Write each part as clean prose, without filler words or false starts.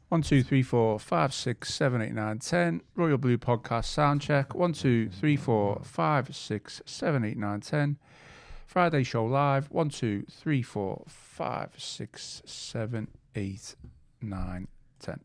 1, 2, 3, 4, 5, 6, 7, 8, 9, 10. Royal Blue Podcast sound check. 1, 2, 3, 4, 5, 6, 7, 8, 9, 10. Friday show live. 1, 2, 3, 4, 5, 6, 7, 8, 9, 10.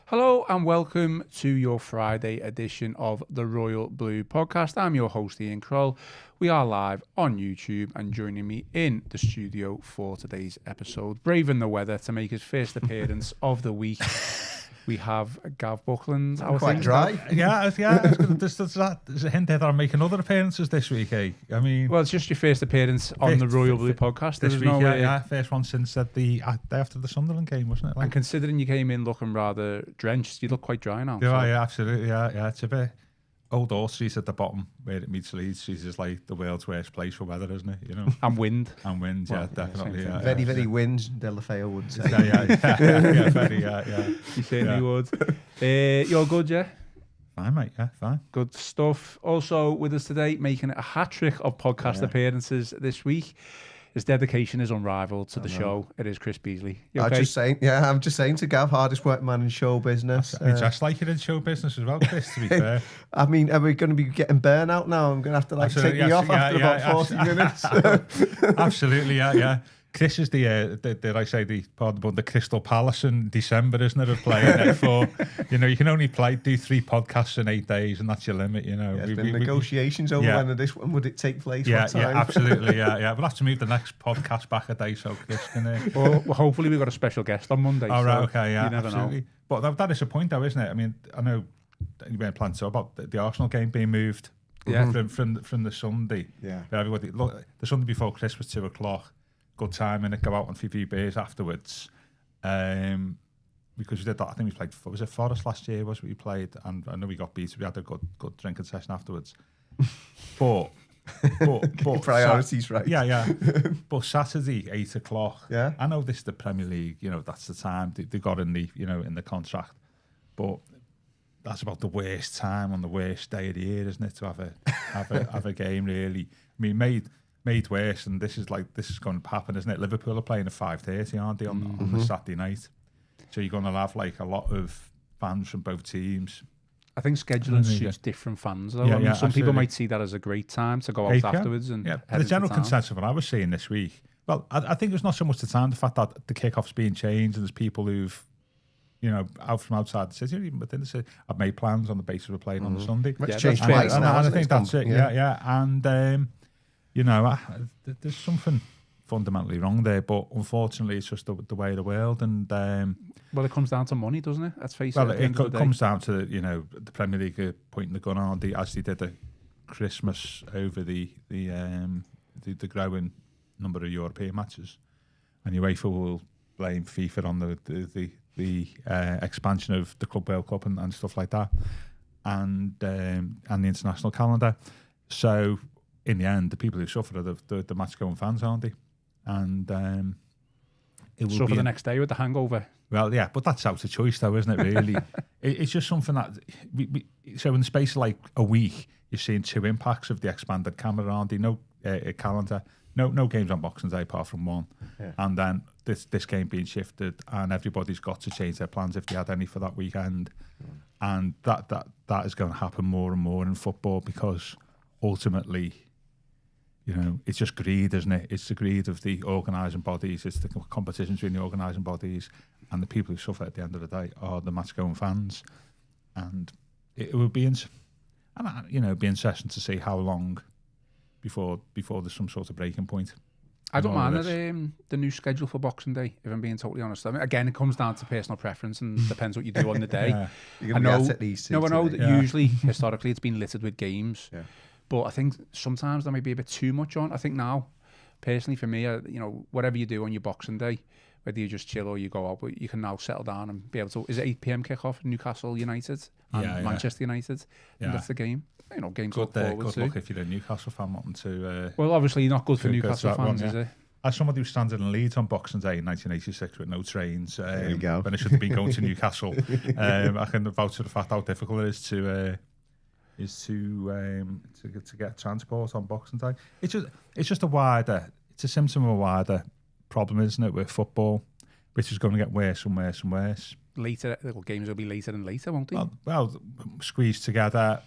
Hello and welcome to your Friday edition of the Royal Blue Podcast. I'm your host Ian Croll. We are live on YouTube, and joining me in the studio for today's episode, braving the weather to make his first appearance of the week, we have Gav Buckland. Quite dry. Yeah. There's a hint that I'm making other appearances this week, eh? I mean, Well, it's just your first appearance on the Royal Blue Podcast. this There's week, no yeah, first one since the day after the Sunderland game, wasn't it? And considering you came in looking rather drenched, you look quite dry now. Yeah, absolutely, yeah. It's a bit. Old Street at the bottom where it meets Leeds. She's just like the world's worst place for weather, isn't it? You know, And wind. Yeah, definitely. Yeah, Very wind, Delafeo would say. Yeah. You certainly would. You're good, yeah? Fine, mate. Yeah, fine. Good stuff. Also with us today, making it a hat-trick of podcast appearances this week. His dedication is unrivaled to the show. It is Chris Beesley. You okay? I'm just saying to Gav, hardest working man in show business. Just like it in show business as well, Chris, to be fair. I mean, are we going to be getting burnout now? I'm going to have to take me off after about 40 minutes. Absolutely, yeah. Chris is the Crystal Palace in December, isn't it, of playing it for, you can only do 3 podcasts in 8 days, and that's your limit, There's been negotiations over when this one would it take place. Yeah, what time? yeah, absolutely, yeah. We'll have to move the next podcast back a day, so Chris can... Well, hopefully we've got a special guest on Monday. All right, okay, yeah, you never absolutely. know. But that is a point, though, isn't it? I mean, I know you made plans about the Arsenal game being moved from the Sunday. Yeah. But everybody, look, the Sunday before Christmas, 2 o'clock. Good time, and go out on a few beers afterwards. Because we did that. I think we played. Was it Forest last year? Was what we played, and I know we got beat. So we had a good drinking session afterwards. but priorities, right? Yeah. But Saturday, 8 o'clock. Yeah. I know this is the Premier League. That's the time they got in the in the contract. But that's about the worst time on the worst day of the year, isn't it? To have a game really. I mean, made worse, and this is going to happen, isn't it? Liverpool are playing at 5:30, aren't they, on the Saturday night? So you're going to have a lot of fans from both teams. I think scheduling suits different fans, though. I mean, some people might see that as a great time to go out afterwards. And the general consensus of what I was seeing this week, well, I think it's not so much the time, the fact that the kickoff's being changed, and there's people who've, out from outside the city, even within the city, have made plans on the basis of playing on the Sunday. It's changed twice and now, I think that's it. Yeah. And there's something fundamentally wrong there, but unfortunately, it's just the way of the world. And well, it comes down to money, doesn't it? Let's face it. Well, it comes down to the Premier League pointing the gun on as they did at Christmas over the growing number of European matches, and UEFA will blame FIFA on the expansion of the Club World Cup and stuff like that, and the international calendar. So in the end, the people who suffer are the match-going fans, aren't they? And it will suffer the next day with the hangover. Well, yeah, but that's out of choice, though, isn't it? Really, it's just something that. So in the space of like a week, you're seeing 2 impacts of the expanded calendar, aren't they? No calendar, no games on Boxing Day apart from one, and then this game being shifted, and everybody's got to change their plans if they had any for that weekend, and that is going to happen more and more in football because ultimately. It's just greed, isn't it? It's the greed of the organising bodies. It's the competition between the organising bodies, and the people who suffer at the end of the day are the match-going fans. And it would be, Mm-hmm. be interesting to see how long before there's some sort of breaking point. I don't mind the new schedule for Boxing Day, if I'm being totally honest. I mean, again, it comes down to personal preference and depends what you do on the day. I know that usually, historically, it's been littered with games. Yeah. But I think sometimes there may be a bit too much on. I think now, personally, for me, whatever you do on your Boxing Day, whether you just chill or you go out, but you can now settle down and be able to... Is it 8 p.m. kickoff, Newcastle United and Manchester United? Yeah. And that's the game. Games good luck if you're a Newcastle fan wanting to... well, obviously not good for Newcastle fans, is it? As somebody who stands in Leeds on Boxing Day in 1986 with no trains, there you go. When I should have been going to Newcastle, I can vouch for the fact how difficult it is to get transport on Boxing Day. It's just it's a symptom of a wider problem, isn't it, with football, which is going to get worse and worse and worse. Later, the games will be later and later, won't they? Well, squeezed together,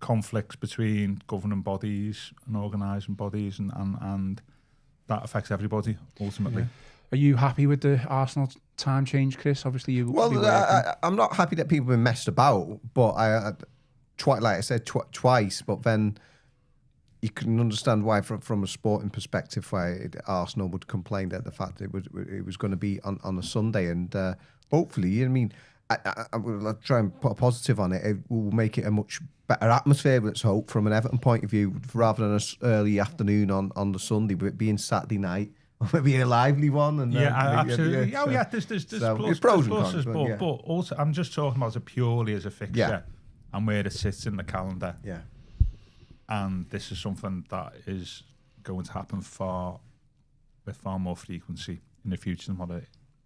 conflicts between governing bodies and organising bodies, and that affects everybody ultimately. Yeah. Are you happy with the Arsenal time change, Chris? Obviously, I'm not happy that people have been messed about, but like I said twice. But then you can understand why, from a sporting perspective, why Arsenal would complain that the fact that it was going to be on a Sunday, and hopefully, I mean, I will try and put a positive on it. It will make it a much better atmosphere, let's hope, from an Everton point of view, rather than an early afternoon on the Sunday, but it being Saturday night, or maybe a lively one. And absolutely. There's pros and cons, but also I'm just talking about it purely as a fixture and where it sits in the calendar. Yeah. And this is something that is going to happen with far more frequency in the future than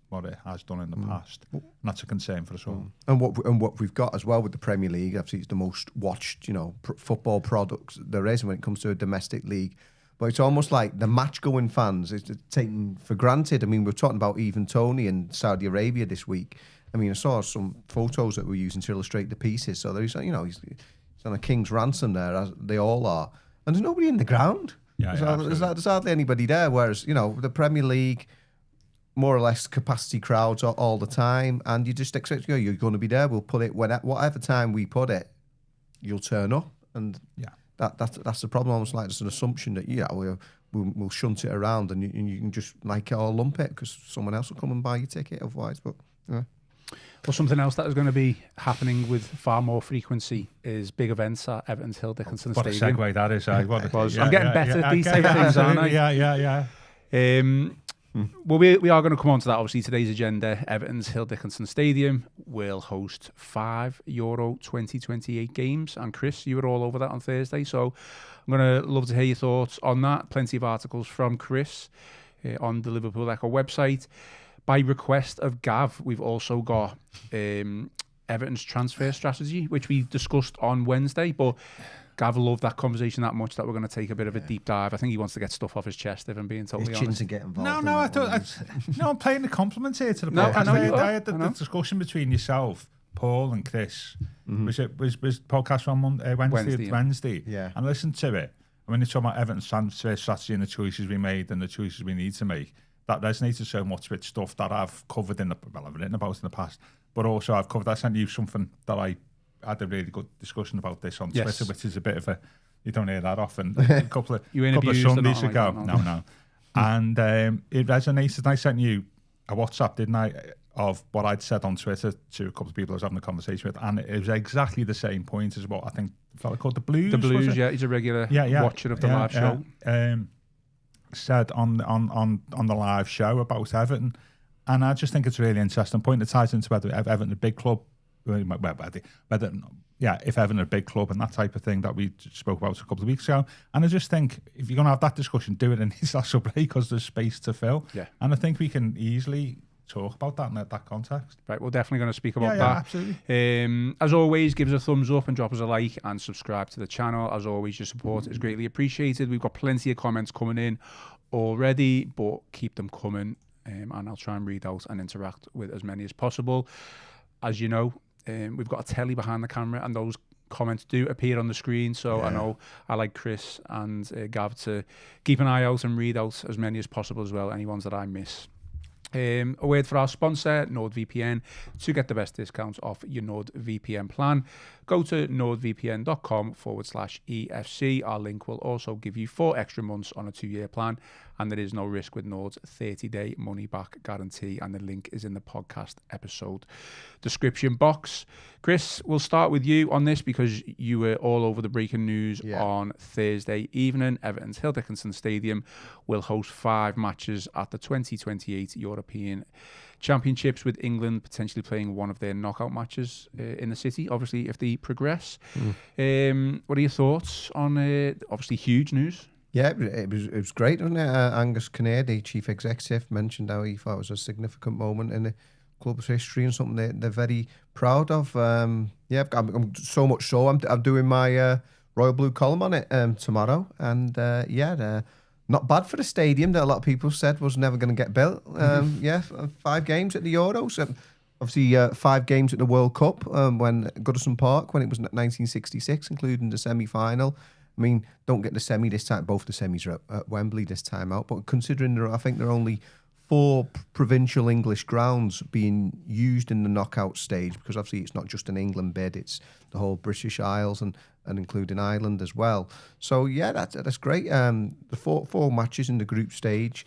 what it has done in the past. And that's a concern for us all. And what we've got as well with the Premier League, obviously it's the most watched, football product there is when it comes to a domestic league. But it's almost like the match-going fans is taken for granted. I mean, we're talking about even Tony in Saudi Arabia this week. I mean, I saw some photos that we're using to illustrate the pieces. So there's, he's on a king's ransom there, as they all are. And there's nobody in the ground. There's hardly anybody there. Whereas, the Premier League, more or less capacity crowds all the time, and you just expect you're going to be there. We'll put it whatever time we put it, you'll turn up, and that's the problem. Almost like it's an assumption that we'll shunt it around, and you can just lump it because someone else will come and buy your ticket otherwise. But Well, something else that is going to be happening with far more frequency is big events at Everton's Hill Dickinson Stadium. What a segue that is. I'm getting better at these type of things, aren't I? Yeah. Well, we are going to come on to that. Obviously, today's agenda, Everton's Hill Dickinson Stadium will host 5 Euro 2028 games. And Chris, you were all over that on Thursday. So I'm going to love to hear your thoughts on that. Plenty of articles from Chris on the Liverpool Echo website. By request of Gav, we've also got Everton's transfer strategy, which we discussed on Wednesday. But Gav loved that conversation that much that we're going to take a bit of a deep dive. I think he wants to get stuff off his chest, if I'm being totally honest. Chins and get involved. I'm playing the compliments here to the podcast. I had the discussion between yourself, Paul, and Chris. Was podcast on Wednesday? Yeah. And listen to it. And when you talk about Everton's transfer strategy and the choices we made and the choices we need to make, that resonated so much with stuff that I've covered I've written about in the past, but also I've covered. I sent you something that I had a really good discussion about this on Twitter, which is a bit of you don't hear that often. A couple of Sundays ago. No. And it resonated. And I sent you a WhatsApp, didn't I, of what I'd said on Twitter to a couple of people I was having a conversation with, and it was exactly the same point as what I think the fella called the Blues. The Blues, he's a regular watcher of the live show. Said on the live show about Everton, and I just think it's a really interesting point. It ties into whether Everton a big club, if Everton a big club and that type of thing that we spoke about a couple of weeks ago. And I just think if you're going to have that discussion, do it in international break because there's space to fill. Yeah. And I think we can easily talk about that in that context. Right, we're definitely going to speak about that. Absolutely. As always, give us a thumbs up and drop us a like and subscribe to the channel. As always, your support is greatly appreciated. We've got plenty of comments coming in already, but keep them coming, and I'll try and read out and interact with as many as possible. As you know, we've got a telly behind the camera, and those comments do appear on the screen, so I know I like Chris and Gav to keep an eye out and read out as many as possible as well, any ones that I miss. A word for our sponsor, NordVPN, to get the best discounts off your NordVPN plan. go to nordvpn.com/EFC. Our link will also give you 4 extra months on a 2-year plan, and there is no risk with Nord's 30-day money-back guarantee, and the link is in the podcast episode description box. Chris, we'll start with you on this because you were all over the breaking news on Thursday evening. Everton's Hill Dickinson Stadium will host 5 matches at the 2028 European Championships, with England potentially playing one of their knockout matches in the city, obviously, if they progress. What are your thoughts on obviously huge news? Yeah, it was great, wasn't it? Angus Kinnear, the chief executive, mentioned how he thought it was a significant moment in the club's history and something they're very proud of. I'm so much so I'm doing my Royal Blue column on it tomorrow, and not bad for the stadium that a lot of people said was never going to get built. 5 games at the Euros. Obviously, 5 games at the World Cup when Goodison Park, when it was 1966, including the semi-final. I mean, don't get the semi this time. Both the semis are at Wembley this time out. But considering I think there are only 4 provincial English grounds being used in the knockout stage, because obviously it's not just an England bid, it's the whole British Isles and including Ireland as well. So yeah, that's great. The four matches in the group stage.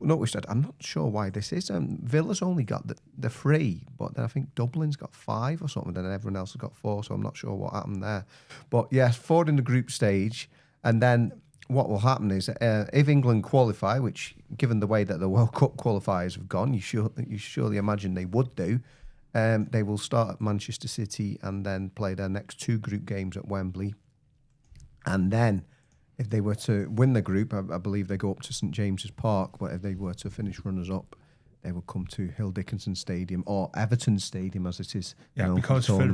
Notice that I'm not sure why this is. Villa's only got the 3, but then I think Dublin's got 5 or something, and everyone else has got 4. So I'm not sure what happened there. But yes, 4 in the group stage, and then what will happen is if England qualify, which given the way that the World Cup qualifiers have gone, you surely imagine they would do. They will start at Manchester City and then play their next 2 group games at Wembley, and then if they were to win the group, I believe they go up to St James's Park. But if they were to finish runners-up, they would come to Hill Dickinson Stadium, or Everton Stadium as it is. Yeah, because for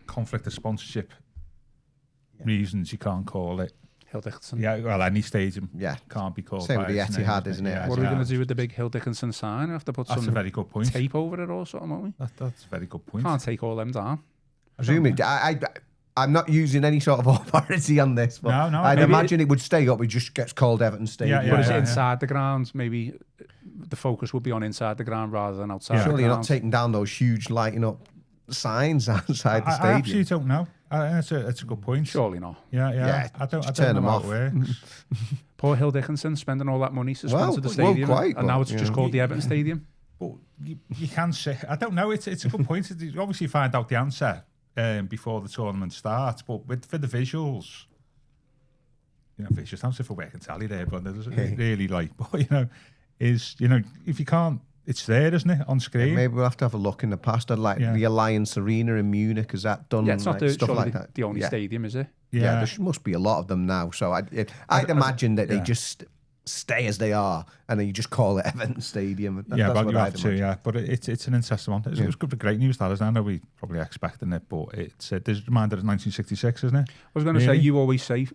conflict of sponsorship reasons, you can't call it Hill Dickinson. Yeah, well, any stadium can't be called. Same with the Etihad, isn't it? What are we going to do with the big Hill Dickinson sign? We have to put That's some a very good point. tape over it or something, won't we? That's a very good point. Can't take all them down. Presumably, I'm not using any sort of authority on this, but no, I'd imagine it would stay up. It just gets called Everton Stadium. But is it inside the ground? Maybe the focus would be on inside the ground rather than outside the ground. Surely you're not taking down those huge lighting up signs outside the stadium. I actually don't know. That's a good point. Surely not. Yeah. I don't turn know them how off. it works. Poor Hill Dickinson spending all that money to sponsor the stadium, and now it's just called the Everton Stadium. But you can say, I don't know. It's a good point. You obviously find out the answer before the tournament starts, but for the visuals, visuals. I'm if I can tell you there, but there's really if you can't. It's there, isn't it, on screen? Yeah, maybe we'll have to have a look in the past. The Alliance Arena in Munich, has that done? Yeah, it's not stuff like that. The only stadium, is it? Yeah, there must be a lot of them now. So I'd imagine that they just stay as they are, and then you just call it Everton Stadium. But you have to. Yeah, but it's an interesting one. It's good for great news, that is. I know we probably expecting it, but it's there's a reminder of 1966, isn't it? I was going to say, you always say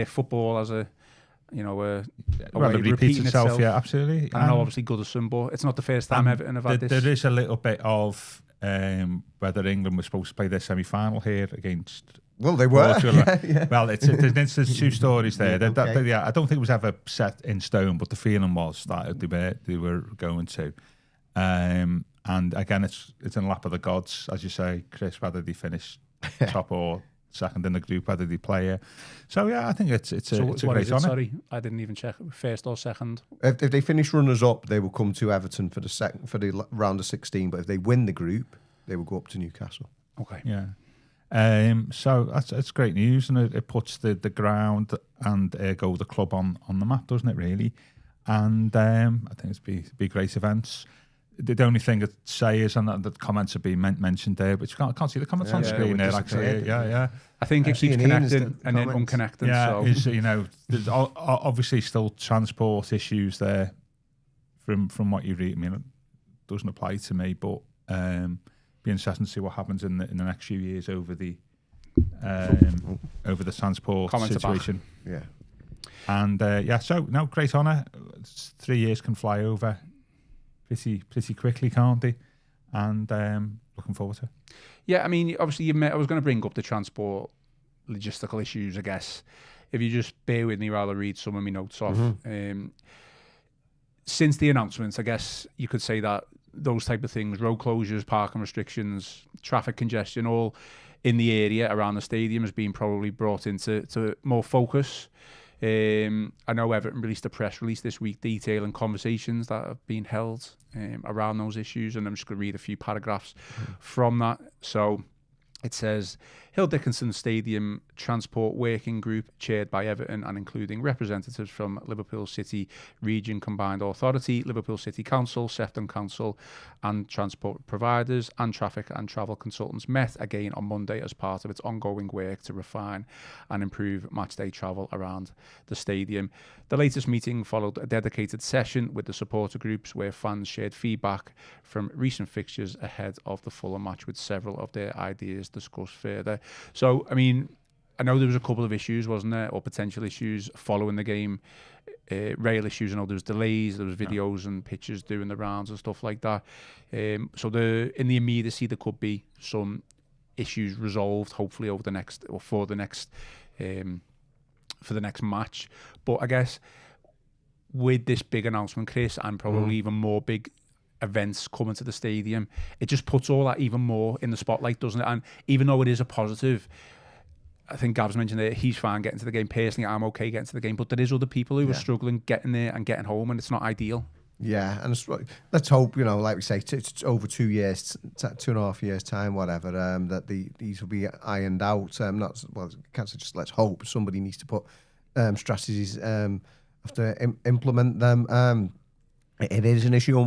football as a. It repeats itself. Yeah, absolutely. I know, obviously, Goodison, but it's not the first time Everton have had this. There is a little bit of whether England was supposed to play their semi-final here against. Well, they were. Well, there's 2 stories there. I don't think it was ever set in stone, but the feeling was that they were going to. And again, it's in the lap of the gods, as you say, Chris. Whether they finish top or second in the group, whether they play it. So I think it's a great honour. Sorry, I didn't even check first or second. If they finish runners up, they will come to Everton for the round of 16. But if they win the group, they will go up to Newcastle. Okay. Yeah. So that's great news, and it puts the ground and ergo the club on the map, doesn't it? Really, and I think it's be a great events. The only thing I'd say is, and the comments are being mentioned there, but you can't see the comments on screen there. Actually, I think it keeps connecting and then unconnecting. Yeah, there's obviously still transport issues there from what you read. I mean, it doesn't apply to me, but be interesting to see what happens in the next few years over the transport situation. Yeah, and so no, great honour. 3 years can fly over pretty quickly, can't they? And looking forward to it. Yeah, I mean, obviously, I was going to bring up the transport logistical issues, I guess. If you just bear with me while I read some of my notes off. Since the announcement, I guess you could say that those type of things, road closures, parking restrictions, traffic congestion, all in the area around the stadium has been probably brought into more focus. I know Everton released a press release this week detailing conversations that have been held around those issues, and I'm just going to read a few paragraphs from that. So it says, Hill Dickinson Stadium Transport Working Group, chaired by Everton and including representatives from Liverpool City Region Combined Authority, Liverpool City Council, Sefton Council and transport providers and traffic and travel consultants, met again on Monday as part of its ongoing work to refine and improve matchday travel around the stadium. The latest meeting followed a dedicated session with the supporter groups where fans shared feedback from recent fixtures ahead of the Fulham match, with several of their ideas discussed further. So, I mean, I know there was a couple of issues, wasn't there, or potential issues following the game, rail issues. I know there was delays, there was videos and pictures doing the rounds and stuff like that. So in the immediacy, there could be some issues resolved, hopefully over the next, or for the next match. But I guess with this big announcement, Chris, and probably even more big events coming to the stadium, it just puts all that even more in the spotlight, doesn't it? And even though it is a positive, I think Gav's mentioned that he's fine getting to the game. Personally, I'm okay getting to the game, but there is other people who are struggling getting there and getting home, and it's not ideal. Yeah, and let's hope, like we say, it's over 2 years, 2.5 years time, whatever, that these will be ironed out. Can't say just let's hope. Somebody needs to put strategies, have to implement them. It is an issue.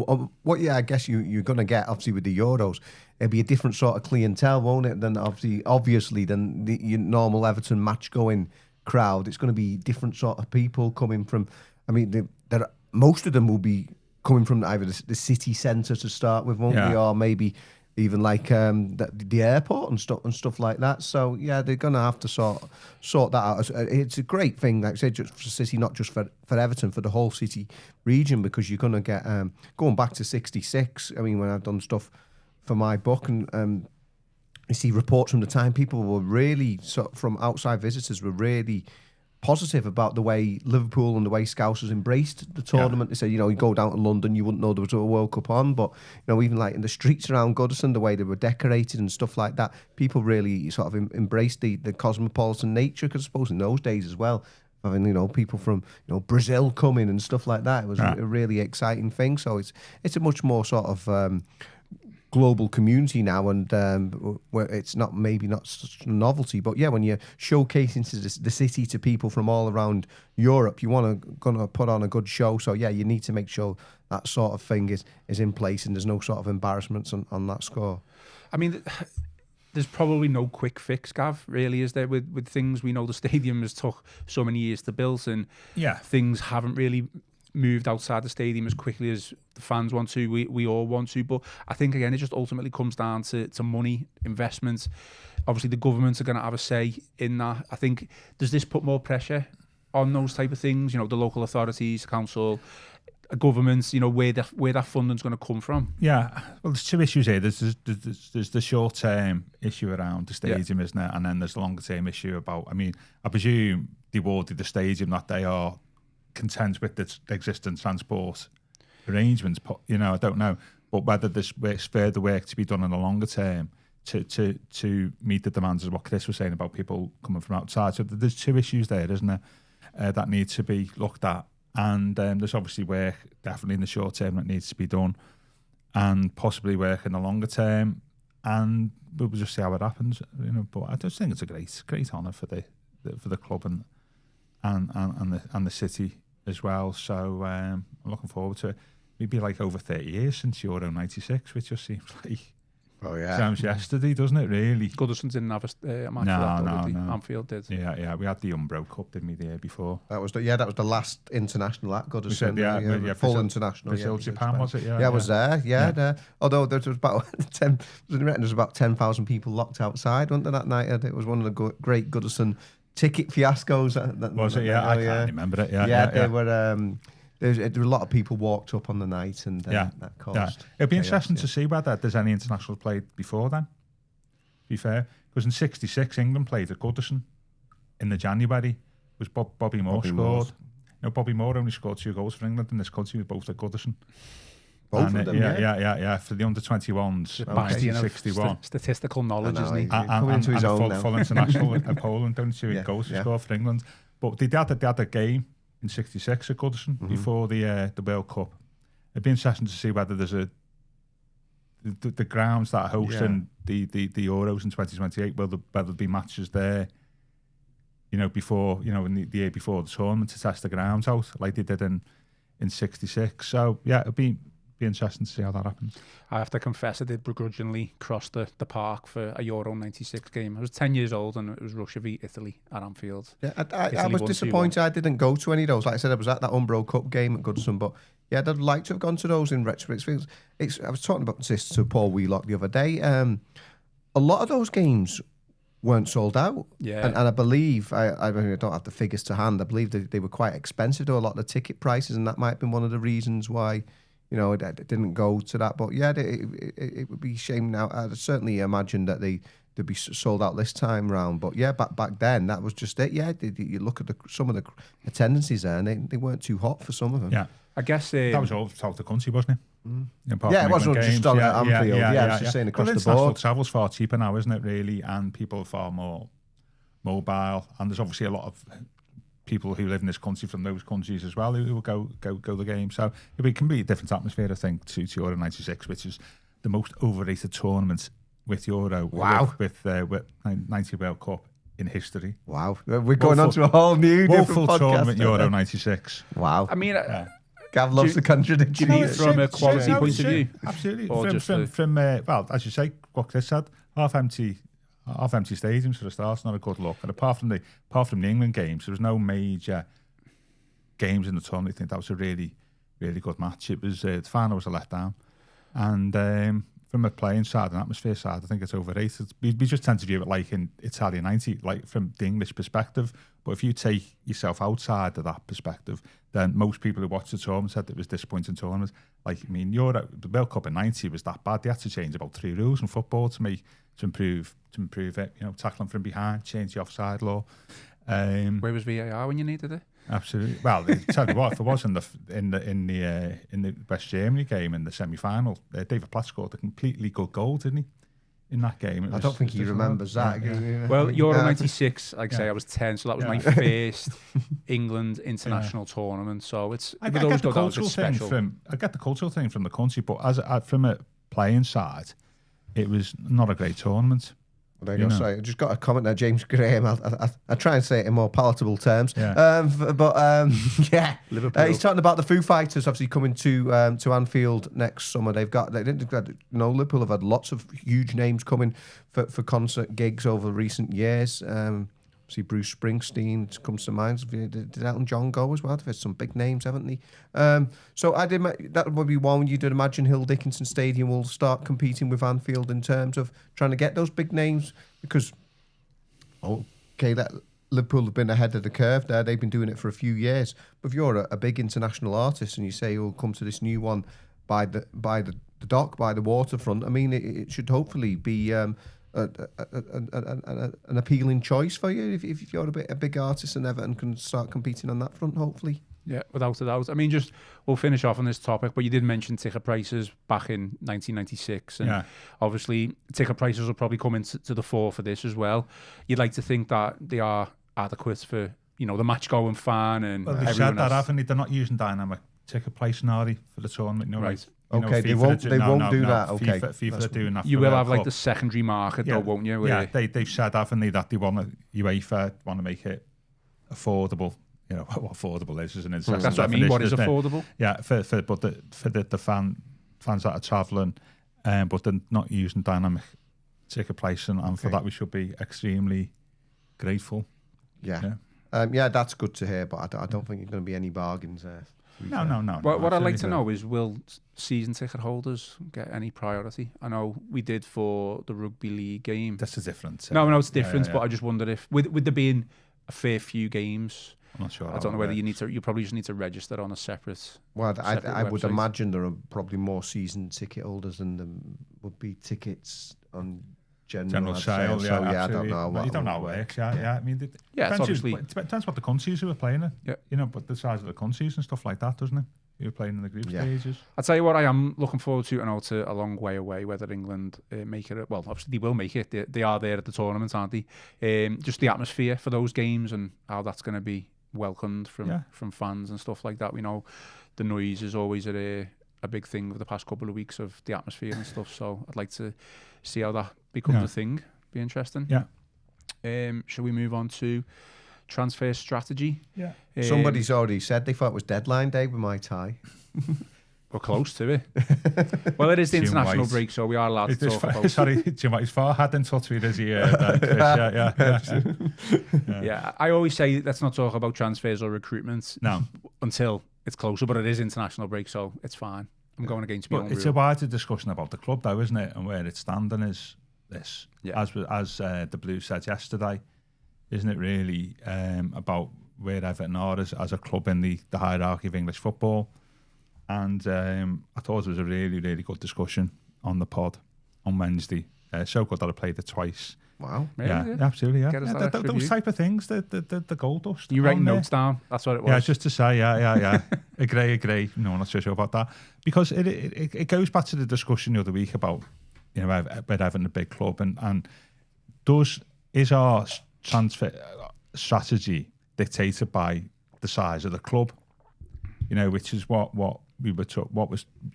I guess you're going to get, obviously, with the Euros, it'll be a different sort of clientele, won't it? Than obviously than your normal Everton match-going crowd. It's going to be different sort of people coming from. I mean, most of them will be coming from either the city centre to start with, won't they, or maybe even like the airport and stuff like that. So yeah, they're going to have to sort that out. It's a great thing, like I said, just for City, not just for Everton, for the whole City region, because you're going to get going back to '66. I mean, when I've done stuff for my book, and you see reports from the time, people were really from outside visitors were really positive about the way Liverpool and the way Scousers embraced the tournament. They said, you go down to London, you wouldn't know there was a World Cup on, but even like in the streets around Goodison, the way they were decorated and stuff like that, people really sort of embraced the cosmopolitan nature. Because I suppose in those days as well, having people from Brazil coming and stuff like that, it was a really exciting thing. So it's a much more sort of global community now, and where it's maybe not such a novelty, but yeah, when you're showcasing the city to people from all around Europe, you gonna put on a good show. So yeah, you need to make sure that sort of thing is in place, and there's no sort of embarrassments on that score. I mean, there's probably no quick fix, Gav, really, is there, with things? We know the stadium has took so many years to build, and things haven't really moved outside the stadium as quickly as the fans want to, we all want to. But I think, again, it just ultimately comes down to money, investment. Obviously, the governments are going to have a say in that. I think, does this put more pressure on those type of things? The local authorities, council, governments, where that funding's going to come from? Yeah, well, there's two issues here. There's the short-term issue around the stadium, isn't it? And then there's the longer-term issue about, I presume they awarded the stadium that they are content with the existing transport arrangements. I don't know, but whether there's further work to be done in the longer term to meet the demands, is what Chris was saying about people coming from outside. So there's two issues there, isn't there, that need to be looked at, and there's obviously work definitely in the short term that needs to be done, and possibly work in the longer term, and we'll just see how it happens. But I just think it's a great honour for the club and the city as well. So I'm looking forward to it. Maybe like over 30 years since Euro 96, which just seems like sounds yesterday, doesn't it, really? Goodison didn't have a match for that, did they? Anfield did. Yeah. We had the Umbro Cup, didn't we, the year before? That was the last international at Goodison. Full international. Brazil, Japan, was it? I was there. There. Although there was about 10,000 people locked outside, weren't there, that night? It was one of the great Goodison ticket fiascos. Was it? Yeah, I can't remember it. They were. There were a lot of people walked up on the night, and that caused. Yeah. It'd be interesting to see whether there's any internationals played before then. To be fair, because in '66 England played at Goodison in the January. Was Bobby Moore scored? Bobby Moore only scored 2 goals for England in this country, both at Goodison. Both of them, yeah. For the under-21s, Bastion of 1961. statistical knowledge, I know, isn't he? coming into his own now. full international in Poland, don't you? Goals to score for England. But they had a game in '66 at Goodison before the World Cup. It'd be interesting to see whether there's the grounds that are hosting the Euros in 2028, whether there'll be matches there, before, in the year before the tournament to test the grounds out like they did in '66. So yeah, it'll be interesting to see how that happens. I have to confess, I did begrudgingly cross the park for a Euro '96 game. I was 10 years old and it was Russia v Italy at Anfield. Yeah, I was disappointed I didn't go to any of those. Like I said, I was at that Umbro Cup game at Goodison, but yeah, I'd like to have gone to those in retrospect. I was talking about this to Paul Wheelock the other day. A lot of those games weren't sold out. Yeah. And I believe, I don't have the figures to hand, I believe they were quite expensive, though, a lot of the ticket prices, and that might have been one of the reasons why, it didn't go to that. But yeah, it would be a shame now. I'd certainly imagine that they'd be sold out this time round. But yeah, back then, that was just it. Yeah, you look at some of the attendances there, and they weren't too hot for some of them. Yeah. I guess that was all out the country, wasn't it? Yeah, it wasn't just on at Anfield. Yeah, I was just saying across the board. Travel's far cheaper now, isn't it, really? And people are far more mobile. And there's obviously a lot of people who live in this country from those countries as well who will go the game. So it can be a different atmosphere, I think, to Euro '96, which is the most overrated tournament with Euro. Wow. With 90 World Cup in history. Wow. We're going on to a whole new different podcast. Tournament Euro '96. Wow. I mean, Gav loves the contradiction. From a quality point of view, absolutely. Or From well, as you say, what Chris said, half empty stadiums for the start. Not a good look. And apart from the England games, there was no major games in the tournament. I think that was a really, really good match. It was the final was a letdown, and from a playing side and atmosphere side, I think it's overrated. We just tend to view it like in Italia '90, like from the English perspective. But if you take yourself outside of that perspective, then most people who watched the tournament said it was a disappointing tournament. Like, I mean, the World Cup in '90 was that bad. They had to change about 3 rules in football to improve it. Tackling from behind, change the offside law. Where was VAR when you needed it? Absolutely. Well, tell you what, if it was in the West Germany game in the semi-final, David Platt scored a completely good goal, didn't he? In that game, I don't think he remembers that. Yeah. Well, Euro '96, like I say, I was 10, so that was my first England international tournament. So I get the cultural thing from the country, but from a playing side, it was not a great tournament. Well, there you go. Sorry, I just got a comment there, James Graham. I try and say it in more palatable terms. Yeah. Yeah. Liverpool. He's talking about the Foo Fighters obviously coming to Anfield next summer. Liverpool have had lots of huge names coming for concert gigs over recent years. See, Bruce Springsteen comes to mind. Did Elton John go as well? They've had some big names, haven't they? So that would be one you'd imagine Hill Dickinson Stadium will start competing with Anfield in terms of trying to get those big names because, Liverpool have been ahead of the curve there. They've been doing it for a few years. But if you're a big international artist and you say, "Oh, come to this new one by the dock, by the waterfront," I mean, it should hopefully be an appealing choice for you if you're a big artist and Everton can start competing on that front, hopefully. Yeah, without a doubt. I mean, we'll finish off on this topic, but you did mention ticket prices back in 1996, and obviously ticket prices will probably come into the fore for this as well. You'd like to think that they are adequate for the match-going fan and well, they've said that, haven't they? They're not using dynamic ticket pricing, are they, for the tournament? Right. Okay, they won't do that. Okay, FIFA are doing that. You will have like the secondary market, though, won't you? Yeah, they've said, haven't they, that they UEFA want to make it affordable. What affordable is an insane. That's what I mean. What is affordable? Yeah, for the fans that are travelling, but they're not using dynamic ticket pricing, and for that we should be extremely grateful. Yeah, that's good to hear. But I don't think there's going to be any bargains there. No. What I'd like to know is, will season ticket holders get any priority? I know we did for the rugby league game. That's a different. No, it's different. But I just wondered if, with there being a fair few games, I'm not sure. I don't know whether you probably just need to register on a separate. Well, I would imagine there are probably more season ticket holders than there would be tickets on general sale. So I don't know. You don't know how it works. Yeah. I mean, it depends what the countries who are playing it. Yeah. But the size of the countries and stuff like that, doesn't it? who are playing in the group stages. I'll tell you what I am looking forward to, and also a long way away, whether England make it. Well, obviously they will make it. They are there at the tournament, aren't they? Just the atmosphere for those games and how that's going to be welcomed from fans and stuff like that. We know the noise is always a big thing over the past couple of weeks of the atmosphere and stuff. So I'd like to see how that becomes a thing. Be interesting. Yeah. Shall we move on to transfer strategy? Yeah. Somebody's already said they thought it was deadline day with my tie. We're close to it. Well, it is the Jim international White. break, so we are allowed to talk about. Sorry, Jim White's far had in touch with us here. Yeah, I always say let's not talk about transfers or recruitment until it's closer, but it is international break, so it's fine. I'm going against my own it's rule. a wider discussion about the club, though, isn't it? And where it's standing is this. Yeah. As the Blues said yesterday, isn't it really about where Everton are as a club in the hierarchy of English football? And I thought it was a really, really good discussion on the pod on Wednesday. So good that I played it twice. Wow. Yeah, absolutely. Yeah, Get us that those type of things, the gold dust. You writing notes down? That's what it was. Yeah, just to say, yeah. agree. No, I'm not so sure about that. Because it goes back to the discussion the other week about, about having a big club and is our transfer strategy dictated by the size of the club? Which is what we were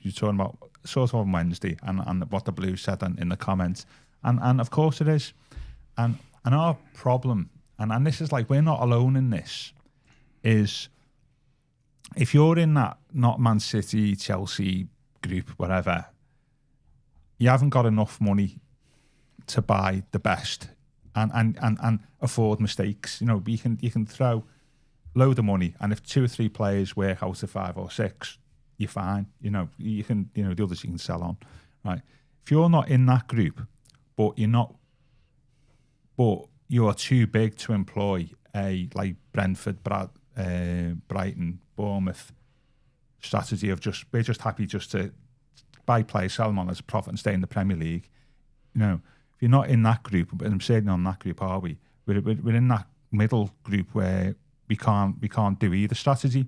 you talking about sort of on Wednesday and what the Blues said in the comments. And of course it is. And our problem, and this is like, we're not alone in this, is if you're in that, not Man City, Chelsea group, whatever, you haven't got enough money to buy the best and afford mistakes. You can throw load of money, and if 2 or 3 players work out of 5 or 6, you're fine. You can, the others you can sell on, right? If you're not in that group, but you are too big to employ a like Brentford, Brighton, Bournemouth strategy of we're just happy just to buy players, sell them on as a profit, and stay in the Premier League. If you're not in that group, and I'm certainly on that group, are we? We're in that middle group where we can't do either strategy.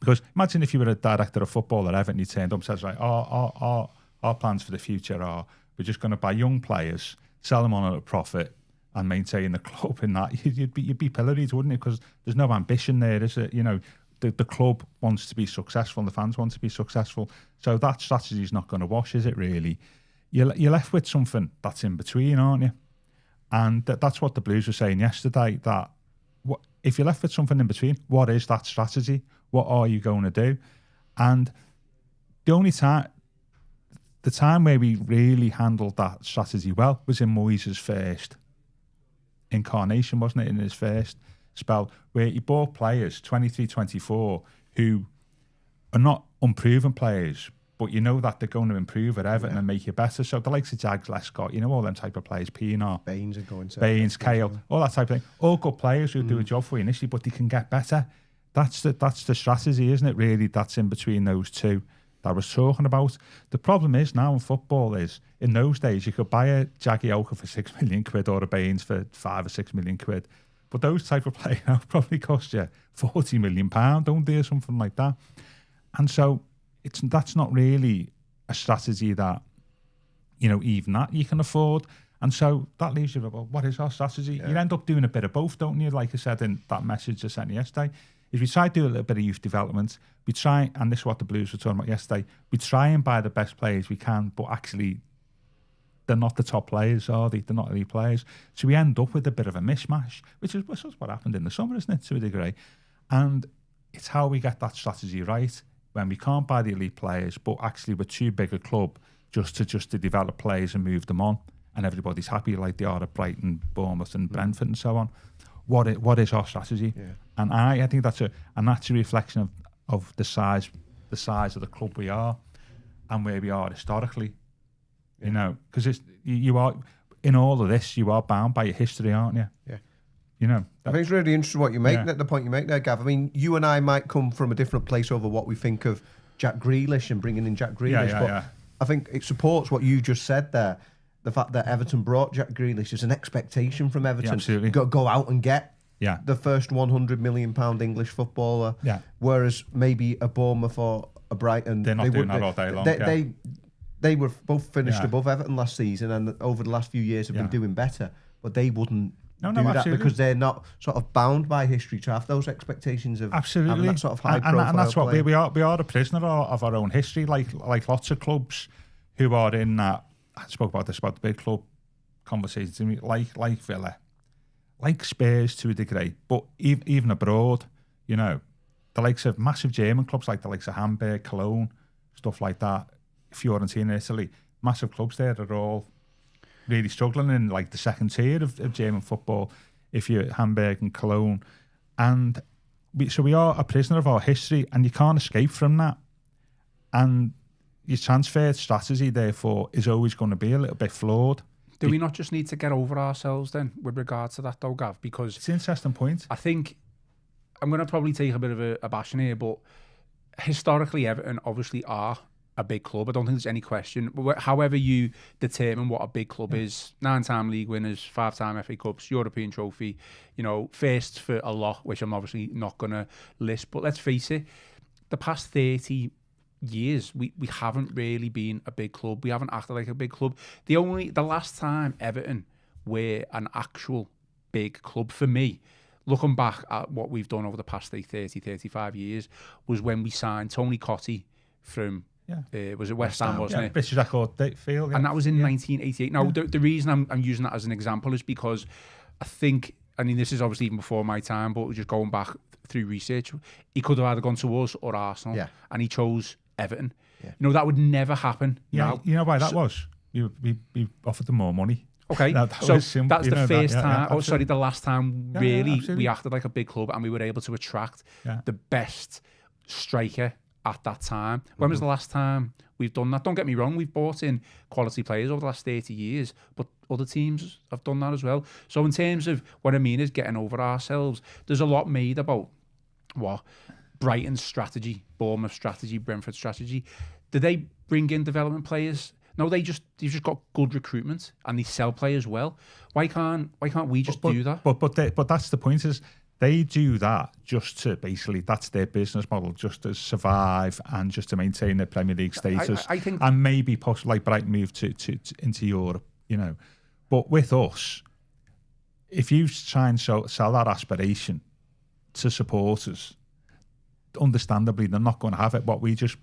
Because imagine if you were a director of football at Everton, you turned up and says, right, our plans for the future are we're just going to buy young players, sell them on at a profit, and maintain the club in that. You'd be pilloried, wouldn't it? Because there's no ambition there, is it? The club wants to be successful, and the fans want to be successful. So that strategy is not going to wash, is it? Really, you're left with something that's in between, aren't you? And that's what the Blues were saying yesterday. That if you're left with something in between, what is that strategy? What are you going to do? And the time where we really handled that strategy well was in Moyes' first incarnation, wasn't it? In his first spell, where he bought players, 23, 24, who are not unproven players, but that they're going to improve at Everton and make you better. So the likes of Jags, Lescott, all them type of players, Pienaar, Baines, Cahill, all that type of thing. All good players who do a job for you initially, but they can get better. That's the strategy, isn't it, really? That's in between those two that I was talking about. The problem is now in football is, in those days, you could buy a Jagielka for £6 million or a Baines for £5 or £6 million. But those type of players now probably cost you £40 million, don't they, or something like that. And so that's not really a strategy that, even that you can afford. And so that leaves you with, well, what is our strategy? Yeah. You end up doing a bit of both, don't you? Like I said in that message I sent yesterday, is we try to do a little bit of youth development. We try, and this is what the Blues were talking about yesterday, we try and buy the best players we can, but actually they're not the top players, are they? They're not elite players. So we end up with a bit of a mishmash, which is what happened in the summer, isn't it, to a degree? And it's how we get that strategy right, when we can't buy the elite players, but actually we're too big a club just to develop players and move them on, and everybody's happy like they are at Brighton, Bournemouth and Brentford and so on. What is our strategy? Yeah. And I think that's a reflection of the size of the club we are and where we are historically. Yeah. Because you are in all of this, you are bound by your history, aren't you? Yeah. I think it's really interesting what you make, the point you make there, Gav. I mean, you and I might come from a different place over what we think of Jack Grealish and bringing in Jack Grealish, but I think it supports what you just said there. The fact that Everton brought Jack Grealish is an expectation from Everton. Yeah, absolutely. Go out and get the first £100 million English footballer. Yeah. Whereas maybe a Bournemouth or a Brighton, They're not doing that all day long. They were both finished Yeah. above Everton last season, and over the last few years have been doing better. But they wouldn't do that absolutely. because they're not sort of bound by history to have those expectations of having that sort of high profile. And that's what player. we are a prisoner of our own history. Like lots of clubs who are in that. I spoke about this about the big club conversations. Like Villa, like Spurs to a degree, but even abroad, you know, the likes of massive German clubs like the likes of Hamburg, Cologne, stuff like that, Fiorentina, Italy, massive clubs there are all really struggling in like the second tier of German football, if you're Hamburg and Cologne. And we are a prisoner of our history, and you can't escape from that. And your transfer strategy, therefore, is always going to be a little bit flawed. Do we not just need to get over ourselves then with regards to that though, Gav? Because it's an interesting point. I think I'm going to probably take a bit of a bashing here, but historically Everton obviously are a big club. I don't think there's any question. However you determine what a big club is, 9-time league winners, 5-time FA Cups, European trophy, you know, firsts for a lot, which I'm obviously not going to list. But let's face it, the past 30 years, we haven't really been a big club. We haven't acted like a big club. The last time Everton were an actual big club for me, looking back at what we've done over the past 35 years, was when we signed Tony Cottee from was it West Ham, wasn't it? British record field, and that was in 1988. Now, the reason I'm using that as an example is because I think, I mean, this is obviously even before my time, but just going back through research, he could have either gone to us or Arsenal, and he chose Everton. You know, that would never happen. Now. You know why that was? We offered them more money. Okay, that's the first time. The last time really we acted like a big club, and we were able to attract the best striker at that time. When was the last time we've done that? Don't get me wrong, we've bought in quality players over the last 30 years, but other teams have done that as well. So in terms of what I mean is getting over ourselves, there's a lot made about what Brighton's strategy, Bournemouth's strategy, Brentford's strategy. Did they bring in development players? No, they've just got good recruitment and they sell players well. Why can't we just do that? But that's the point, is they do that just to basically, that's their business model, just to survive and just to maintain their Premier League status. I think, and maybe possibly like Brighton move to into Europe, you know. But with us, if you try and sell that aspiration to supporters, understandably they're not going to have it. What we just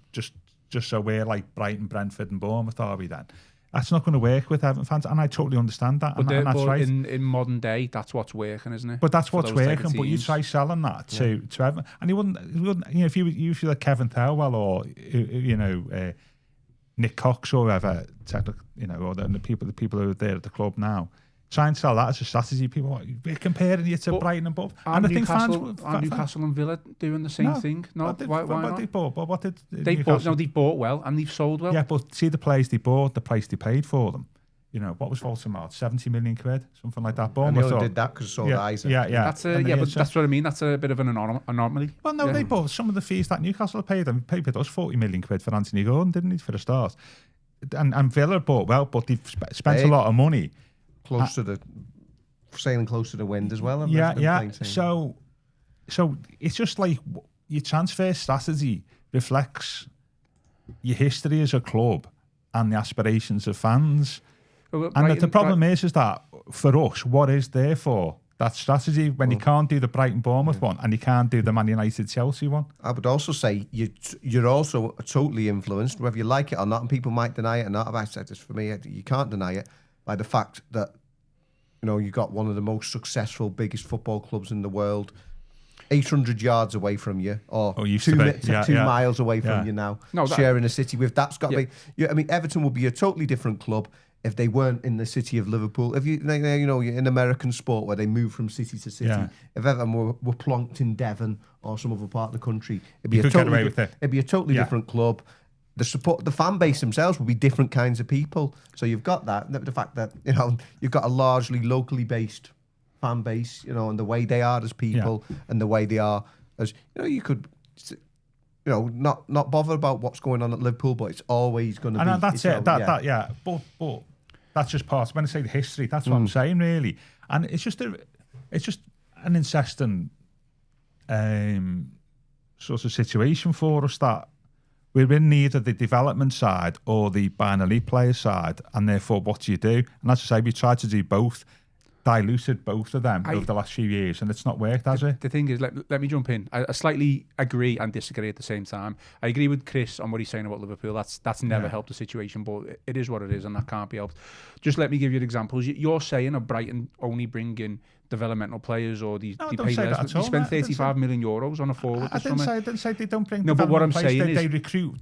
so we're like Brighton, Brentford and Bournemouth, are we then? That's not going to work with Everton fans, and I totally understand that. But, and that's right. In modern day, that's what's working, isn't it? But that's what's working. But you try selling that to Everton, and he wouldn't. You know, if you like Kevin Thelwell or you know Nick Cox or whoever, you know, or the people who are there at the club now, try and sell that as a strategy. People we're comparing you to Brighton and Bournemouth. And I think Newcastle and Villa doing the same thing. No, why not? They bought? But what did they bought? No, they bought well and they've sold well. Yeah, but see the players they bought, the price they paid for them. You know, what was Voldemort? 70 million quid, something like that. Bournemouth and they did that because sold Isaac. Yeah. But that's what I mean. That's a bit of an anomaly. Well, no, they bought some of the fees that Newcastle paid them. Paid us 40 million quid for Anthony Gordon, didn't he, for a start? And Villa bought well, but they've spent a lot of money. Sailing close to the wind as well. So it's just like your transfer strategy reflects your history as a club and the aspirations of fans. And the problem is that for us, what is there for that strategy when you can't do the Brighton Bournemouth one and you can't do the Man United Chelsea one? I would also say you're also totally influenced, whether you like it or not, and people might deny it or not. I've said this for me, you can't deny it, by the fact that, you know, you got one of the most successful, biggest football clubs in the world 800 yards away from you, or 2 miles away from you now, sharing a city with. That's got to be. I mean, Everton would be a totally different club if they weren't in the city of Liverpool. If you know, in American sport where they move from city to city. If Everton were plonked in Devon or some other part of the country, it'd be a totally different club. The support, the fan base themselves will be different kinds of people. So you've got that. The fact that, you know, you've got a largely locally based fan base, you know, and the way they are as people and the way they are as, you know, you could, you know, not bother about what's going on at Liverpool, but it's always going to be. And that's it. But that's just part. When I say the history, that's what I'm saying, really. And it's just an interesting sort of situation for us that we're in neither the development side or the buying elite player side, and therefore what do you do? And as I say, we tried to do both, diluted both of them over the last few years, and it's not worked, has it? The thing is, let me jump in. I slightly agree and disagree at the same time. I agree with Chris on what he's saying about Liverpool. That's never helped the situation, but it is what it is, and that can't be helped. Just let me give you examples. You're saying of Brighton only bringing developmental players, or they pay less. They spend 35 million euros on a forward. I didn't say they don't bring. No, but what I'm players. saying is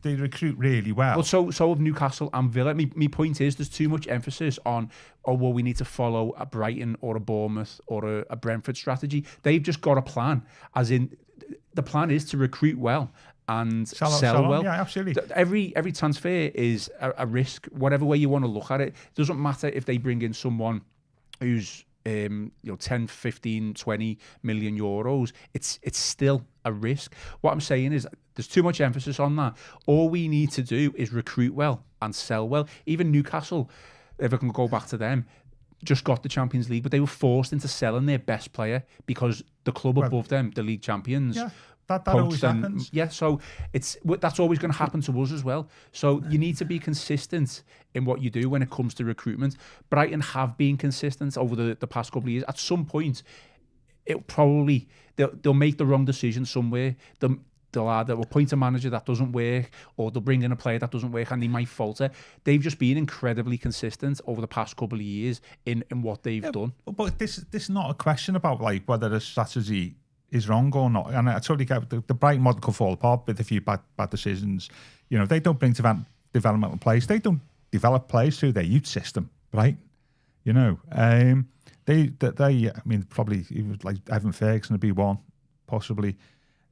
they recruit really well. But so have Newcastle and Villa. My point is, there's too much emphasis on, we need to follow a Brighton or a Bournemouth or a Brentford strategy. They've just got a plan, as in the plan is to recruit well and sell well. Yeah, absolutely. Every transfer is a risk, whatever way you want to look at it. It doesn't matter if they bring in someone who's 10, 15, 20 million euros. It's still a risk. What I'm saying is there's too much emphasis on that. All we need to do is recruit well and sell well. Even Newcastle, if I can go back to them, just got the Champions League, but they were forced into selling their best player because the club above them, the league champions, that always happens. Yeah, so that's always going to happen to us as well. So you need to be consistent in what you do when it comes to recruitment. Brighton have been consistent over the past couple of years. At some point, they'll make the wrong decision somewhere. They'll either appoint a manager that doesn't work, or they'll bring in a player that doesn't work, and they might falter. They've just been incredibly consistent over the past couple of years in what they've done. But this is not a question about like whether the strategy is wrong or not. And I totally get the Brighton model could fall apart with a few bad decisions. They don't bring developmental players. They don't develop players through their youth system, right? They I mean, probably like Evan Ferguson would be one, possibly.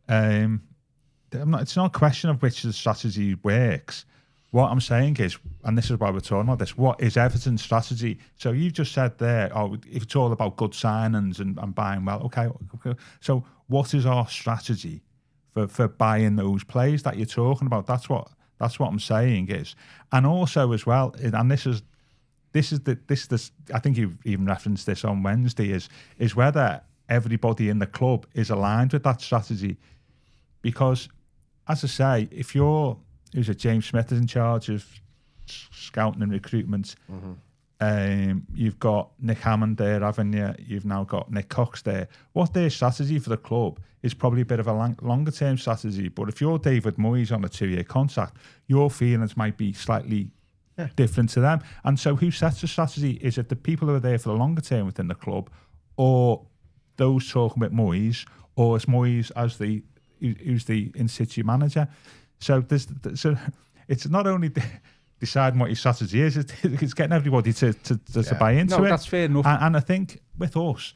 It's not a question of which the strategy works. What I'm saying is, and this is why we're talking about this, what is Everton's strategy? So you just said there, if it's all about good signings and buying well, okay. So what is our strategy for buying those players that you're talking about? That's what I'm saying is, and also as well, and this is I think you've even referenced this on Wednesday, is whether everybody in the club is aligned with that strategy, because as I say, if James Smith is in charge of scouting and recruitment. You've got Nick Hammond there, haven't you? You've now got Nick Cox there. What their strategy for the club is probably a bit of a longer term strategy. But if you're David Moyes on a 2-year contract, your feelings might be slightly different to them. And so who sets the strategy? Is it the people who are there for the longer term within the club, or those talking with Moyes, or is Moyes who's the in situ manager? So it's not only deciding what your strategy is, it's getting everybody to buy into it. No, that's fair enough. And I think with us,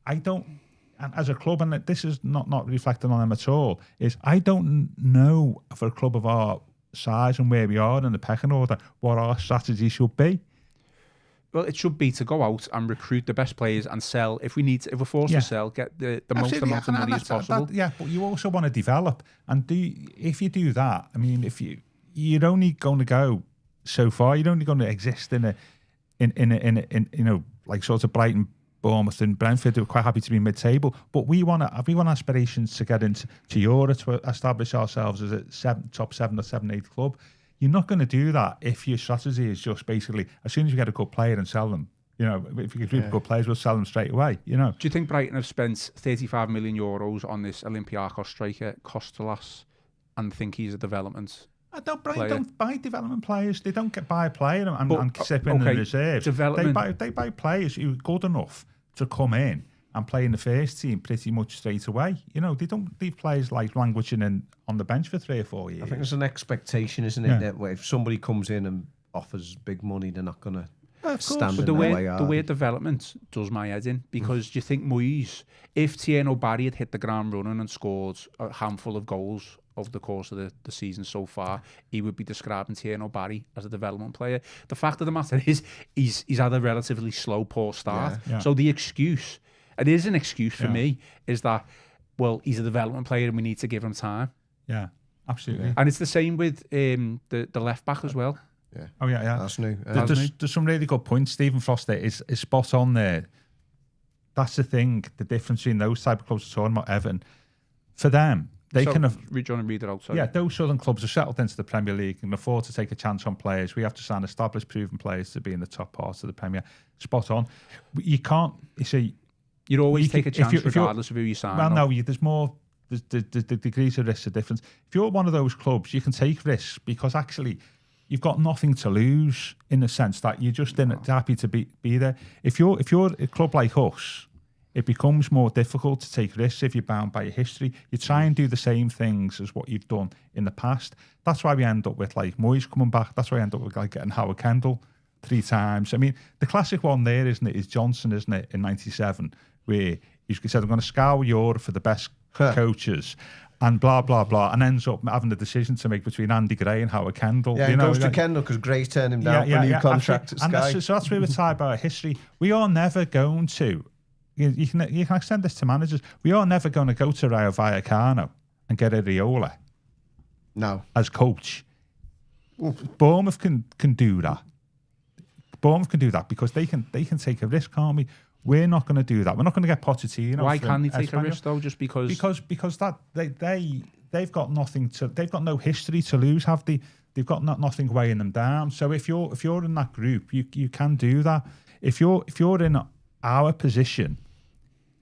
and as a club, and this is not reflecting on them at all, is I don't know for a club of our size and where we are in the pecking order what our strategy should be. Well, it should be to go out and recruit the best players and sell. If we're forced to sell, get the most amount of money as possible. But you also want to develop, and if you do that, I mean, you're only going to go so far. You're only going to exist in a like sort of Brighton, Bournemouth, and Brentford who are quite happy to be mid-table. But we want aspirations to get into Europe, to establish ourselves as a top 7 or 7, 8 club. You're not going to do that if your strategy is just basically, as soon as you get a good player and sell them, if you get good players, we'll sell them straight away, Do you think Brighton have spent 35 million euros on this Olympiacos striker, Kostelas, and think he's a development Brighton don't buy development players. They don't buy a player and sip in the reserves. They buy players who are good enough to come in and play in the first team pretty much straight away. They don't leave players like languishing on the bench for 3 or 4 years. I think there's an expectation, isn't it, that if somebody comes in and offers big money, they're not going to stand in their way. The way development does my head in, because do you think Moyes, if Tierney Barry had hit the ground running and scored a handful of goals over the course of the season so far, he would be describing Tierney Barry as a development player? The fact of the matter is, he's had a relatively slow, poor start. Yeah. So the excuse, it is an excuse for me, is that, well, he's a development player and we need to give him time. Yeah, absolutely. And it's the same with the left back as well. Yeah. Oh yeah. That's new. There's some really good points. Stephen Frost there is spot on there. that's the thing. The difference between those type of clubs we're talking about, Everton, for them, they can have. Read and read it out. Sorry. Yeah, those southern clubs are settled into the Premier League and can afford to take a chance on players. We have to sign established, proven players to be in the top part of the Premier. Spot on. You can't. You see, you'd always take a chance regardless of who you sign. Well, no, there's more. The degrees of risk are different. If you're one of those clubs, you can take risks because actually you've got nothing to lose in the sense that you're just happy to be there. If you're a club like us, it becomes more difficult to take risks if you're bound by your history. You try and do the same things as what you've done in the past. That's why we end up with like Moyes coming back. That's why we end up with like getting Howard Kendall 3 times. I mean, the classic one there, isn't it, is Johnson, isn't it, in '97, where he said, I'm going to scour Europe for the best coaches and blah, blah, blah, and ends up having the decision to make between Andy Gray and Howard Kendall. Yeah, he goes to Kendall because Gray's turned him down for a new contract at Sky. So that's where we're tied by our history. We are never going to, you can extend this to managers, we are never going to go to Rayo Vallecano and get Areola as coach. Bournemouth can do that. Bournemouth can do that because they can take a risk, can't we? We're not going to do that. We're not going to get Pochettino. Why can't they take a risk though? Just because that they've got nothing to. They've got no history to lose. Have they? They've got nothing weighing them down. So if you're in that group, you can do that. If you're in our position,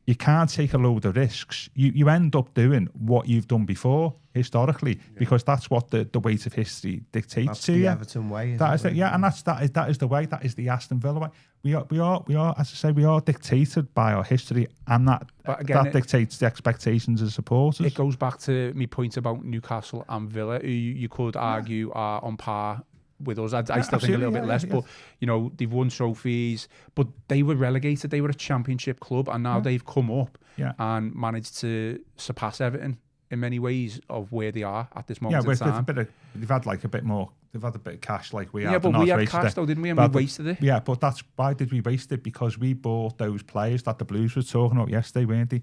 you can't take a load of risks. You end up doing what you've done before historically because that's what the weight of history dictates that's to the you. Everton way. That is it, yeah, and that is the way. That is the Aston Villa way. We are, as I say, we are dictated by our history, and that dictates the expectations of supporters. It goes back to my point about Newcastle and Villa, who you could argue are on par with us. I still think a little bit less, but you know, they've won trophies, but they were relegated. They were a championship club, and now they've come up and managed to surpass Everton in many ways of where they are at this moment in time. They've had like a bit more. They've had a bit of cash, like we had. Yeah, but we had cash though, didn't we? And we wasted it. Yeah, but why did we waste it? Because we bought those players that the Blues were talking about yesterday, weren't they?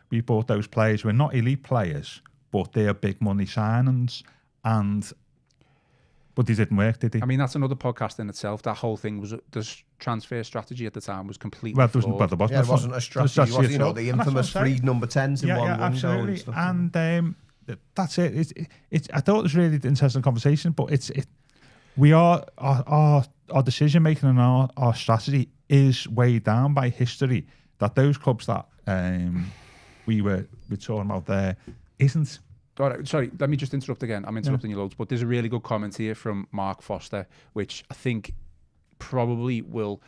We bought those players. We're not elite players, but they're big money signings, but they didn't work, did they? I mean, that's another podcast in itself. That whole thing was the transfer strategy at the time was completely flawed. It wasn't a strategy. The infamous free number 10s in one window. Absolutely. And that's it. I thought it was really interesting conversation, but our decision making and our strategy is weighed down by history. That those clubs that we're talking about there isn't. All right, sorry, let me just interrupt again. I'm interrupting you loads, but there's a really good comment here from Mark Foster, which I think probably will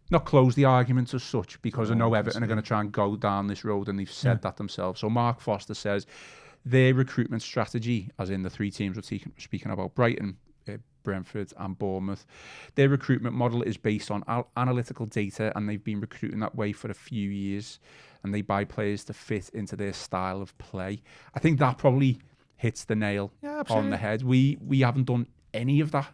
not close the argument as such, because I know Everton are going to try and go down this road, and they've said that themselves. So Mark Foster says their recruitment strategy, as in the 3 teams we're speaking about, Brighton, Brentford and Bournemouth, their recruitment model is based on analytical data, and they've been recruiting that way for a few years, and they buy players to fit into their style of play. I think that probably hits the nail on the head. We haven't done any of that,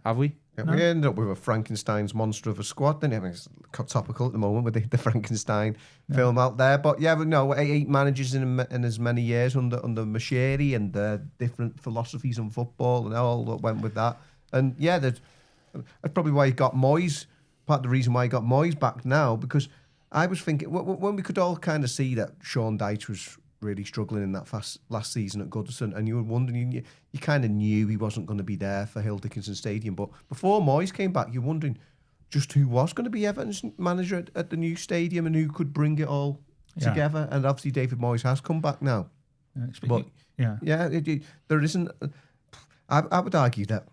have we? Yeah, we ended up with a Frankenstein's monster of a squad, didn't we? It's topical at the moment with the Frankenstein film out there. But but no, 8 managers in as many years under Macheri, and different philosophies on football and all that went with that. And that's probably why he got Moyes. Part of the reason why he got Moyes back now, because I was thinking, when we could all kind of see that Sean Dyche was really struggling in that last season at Goodison, and you were wondering, you kind of knew he wasn't going to be there for Hill Dickinson Stadium. But before Moyes came back, you're wondering just who was going to be Everton's manager at the new stadium and who could bring it all together. And obviously David Moyes has come back now. There isn't. I would argue that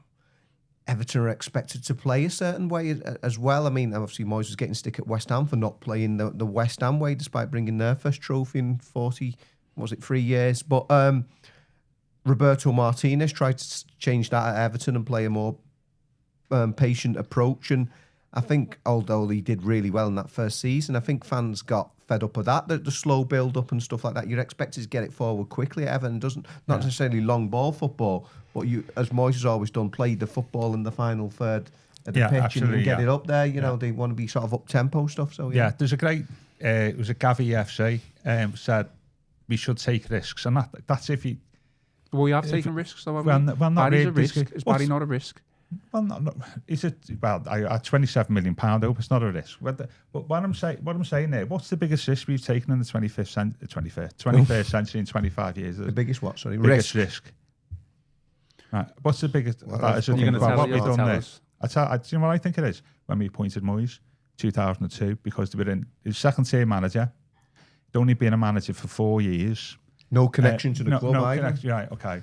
Everton are expected to play a certain way as well. I mean, obviously Moyes was getting stick at West Ham for not playing the West Ham way, despite bringing their first trophy in 3 years. But Roberto Martinez tried to change that at Everton and play a more patient approach. And I think, although he did really well in that first season, I think fans got fed up with that, the slow build-up and stuff like that. You're expected to get it forward quickly. Everton not necessarily long ball football, but you, as Moyes has always done, play the football in the final third of the pitch and get it up there. You know, they want to be sort of up-tempo stuff. So there's a great, it was a Gavi FC said we should take risks, and that's if you... Well, we have taken risks, though, haven't we? Well, not Barry's really. a risk. Is Barry not a risk? Well, no. Is it? Well, at £27 million, I hope it's not a risk. But what I'm saying there, what's the biggest risk we've taken in the 21st century in 25 years? The biggest what? Sorry, biggest risk. Right. What's the biggest? Well, That is the you're thing gonna about tell what us, we've you'll done tell there. us. Do you know what I think it is? When we appointed Moyes, 2002, because they were in his second-tier manager. He'd only been a manager for 4 years. No connection to the club no either. connection, right, okay.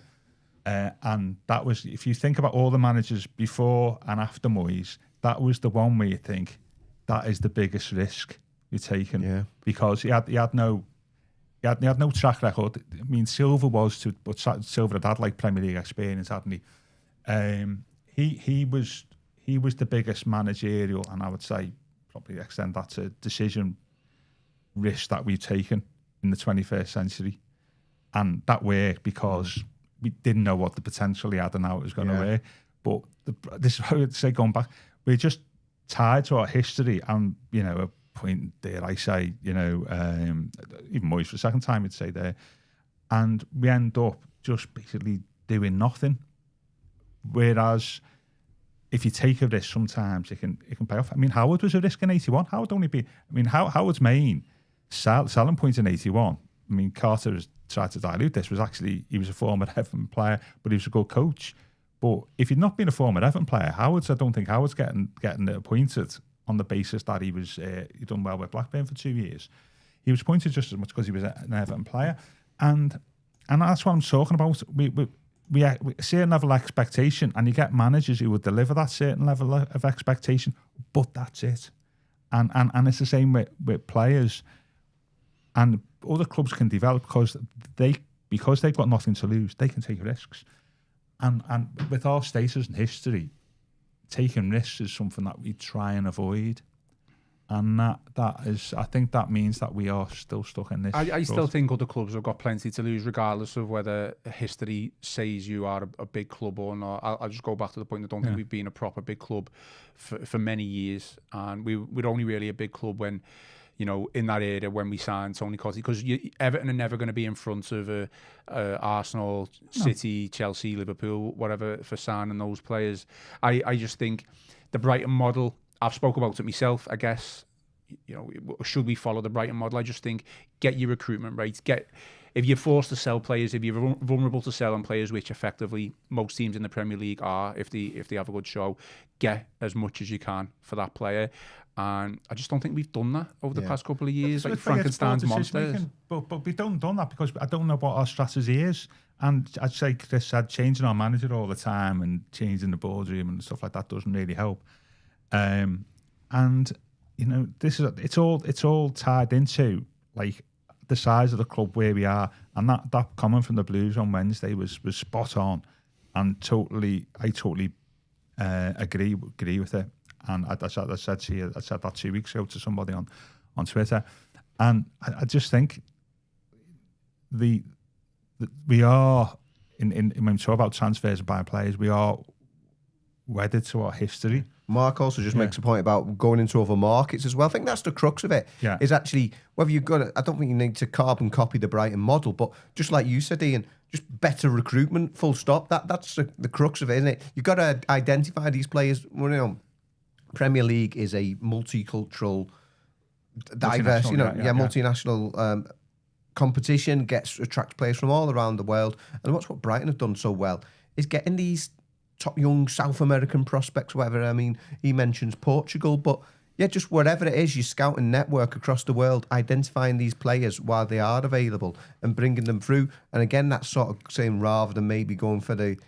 And that was, if you think about all the managers before and after Moyes, that was the one where you think that is the biggest risk you're taking. Yeah. Because he had no track record. I mean, Silva but Silva had like Premier League experience, hadn't he? He was the biggest managerial, and I would say probably extend that to decision risk that we've taken in the 21st century. And that worked because we didn't know what the potential he had and how it was going to work. But this is how I would say, going back, we're just tied to our history, and a point there, I say, even Moyes for the second time, I'd say there, and we end up just basically doing nothing. Whereas if you take a risk, sometimes it can pay off. I mean, Howard was a risk in '81. Howard's Howard's main selling point in '81. I mean, Carter has tried to dilute this. He was a former Everton player, but he was a good coach. But if he'd not been a former Everton player, I don't think Howard's getting appointed on the basis that he'd done well with Blackburn for 2 years. He was appointed just as much because he was an Everton player, and that's what I'm talking about. We a certain level of expectation, and you get managers who would deliver that certain level of expectation, but that's it. And it's the same with players. And other clubs can develop because they've got nothing to lose. They can take risks, and with our status and history, taking risks is something that we try and avoid. And I think that means that we are still stuck in this. I still think other clubs have got plenty to lose, regardless of whether history says you are a big club or not. I'll just go back to the point. I don't think we've been a proper big club for many years, and we're only really a big club when, in that era when we signed Tony Cottee, because Everton are never going to be in front of Arsenal, City, Chelsea, Liverpool, whatever, for signing those players. I just think the Brighton model, I've spoke about it myself, I guess, should we follow the Brighton model? I just think get your recruitment rates, if you're forced to sell players, if you're vulnerable to selling players, which effectively most teams in the Premier League are, if they have a good show, get as much as you can for that player. And I just don't think we've done that over the past couple of years, like Frankenstein's monsters. But we don't done that because I don't know what our strategy is. And I'd say Chris said changing our manager all the time and changing the boardroom and stuff like that doesn't really help. And it's all tied into like the size of the club where we are, and that comment from the Blues on Wednesday was spot on, and I totally agree with it. And I said that 2 weeks ago to somebody on Twitter, and I just think we are in when we talk about transfers and buying players, we are wedded to our history. Mark also just makes a point about going into other markets as well. I think that's the crux of it. Yeah. Is actually whether you've got I don't think you need to carbon copy the Brighton model, but just like you said, Ian, just better recruitment, full stop. That's the crux of it, isn't it? You've got to identify these players. Premier League is a multicultural, diverse, multinational competition, attracts players from all around the world. And that's what Brighton have done so well, is getting these top young South American prospects, whatever. I mean, he mentions Portugal, but just whatever it is, your scouting network across the world, identifying these players while they are available and bringing them through. And again, that's sort of saying rather than maybe going for the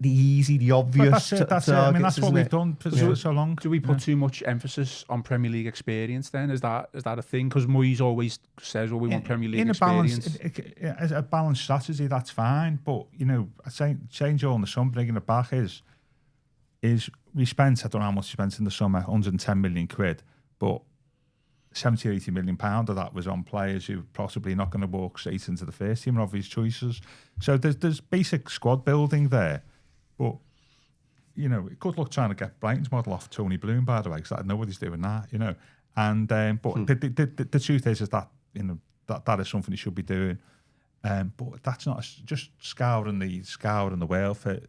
easy, the obvious that's targets. I mean, that's what we've done for so long. Do we put too much emphasis on Premier League experience then? Is that a thing? Because Moyes always says, well, we want Premier League experience. As a balanced strategy, that's fine. But, saying Joe in the sun, bringing it back is we spent, I don't know how much we spent in the summer, 110 million quid, but 70 or 80 million pound of that was on players who possibly not going to walk straight into the first team, obvious choices. So there's basic squad building there. But, good luck trying to get Brighton's model off Tony Bloom, by the way, because nobody's doing that, And but the truth is that that is something he should be doing. But that's not just scouring the world for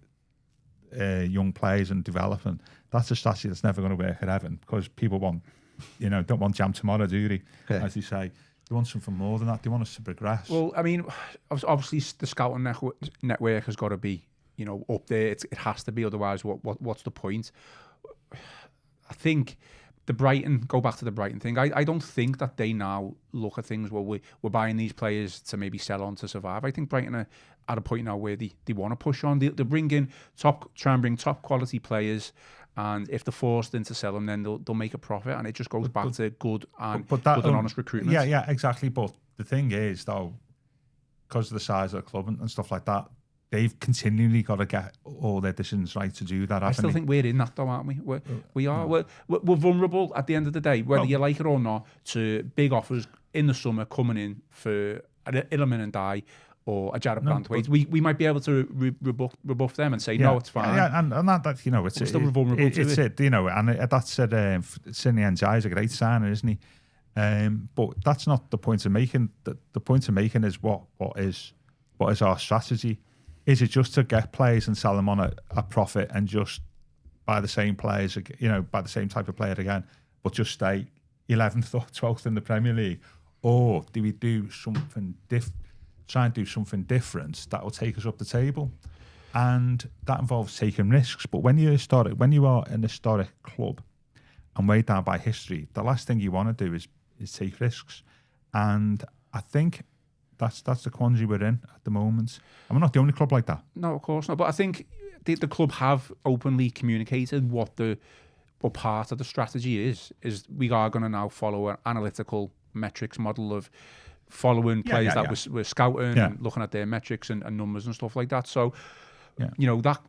young players and development, that's a strategy that's never going to work at Everton, because people don't want jam tomorrow, do they? Yeah. As you say, they want something more than that. They want us to progress. Well, I mean, obviously the scouting network has got to be, up there. It has to be, otherwise, what's the point? I think go back to the Brighton thing. I don't think that they now look at things, well, we're buying these players to maybe sell on to survive. I think Brighton are at a point now where they want to push on. They bring in try and bring top quality players, and if they're forced into sell them, then they'll make a profit, and it just goes back to good and honest recruitment. Yeah, exactly. But the thing is, though, because of the size of the club and stuff like that, they've continually got to get all their decisions right to do that. I still think we're in that, though, aren't we? We are. We're vulnerable at the end of the day, whether you like it or not, to big offers in the summer coming in for an Illiman and Die or a Jarrett Brandwaite. We might be able to rebuff them and say, no, it's fine. Yeah, and that it's still vulnerable to it. And that's Sidney Njai is a great signer, isn't he? But that's not the point of making. The point of making is what is our strategy? Is it just to get players and sell them on a profit and just buy the same players, buy the same type of player again, but just stay 11th or 12th in the Premier League? Or do we do something try and do something different that will take us up the table? And that involves taking risks. But when you are an historic club and weighed down by history, the last thing you want to do is take risks. And I think that's the quandary we're in at the moment. And we're not the only club like that. No, of course not. But I think the club have openly communicated what part of the strategy is we are going to now follow an analytical metrics model of following players that we're scouting and looking at their metrics and numbers and stuff like that. So, that.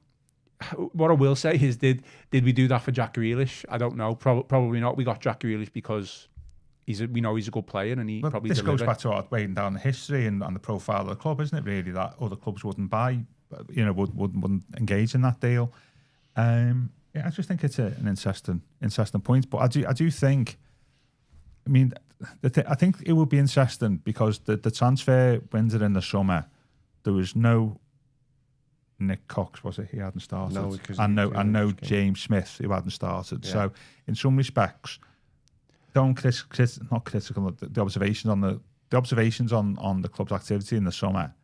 What I will say is, did we do that for Jack Grealish? I don't know. Probably not. We got Jack Grealish because we know he's a good player, and probably this delivered. Goes back to our weighing down the history and the profile of the club, isn't it? Really, that other clubs wouldn't buy, wouldn't engage in that deal. I just think it's an interesting point. But I do think, I mean, I think it would be interesting because the transfer window in the summer, there was no Nick Cox, was it? He hadn't started. No, because no James Smith, who hadn't started. Yeah. So in some respects, not critical. The observations on the club's activity in the summer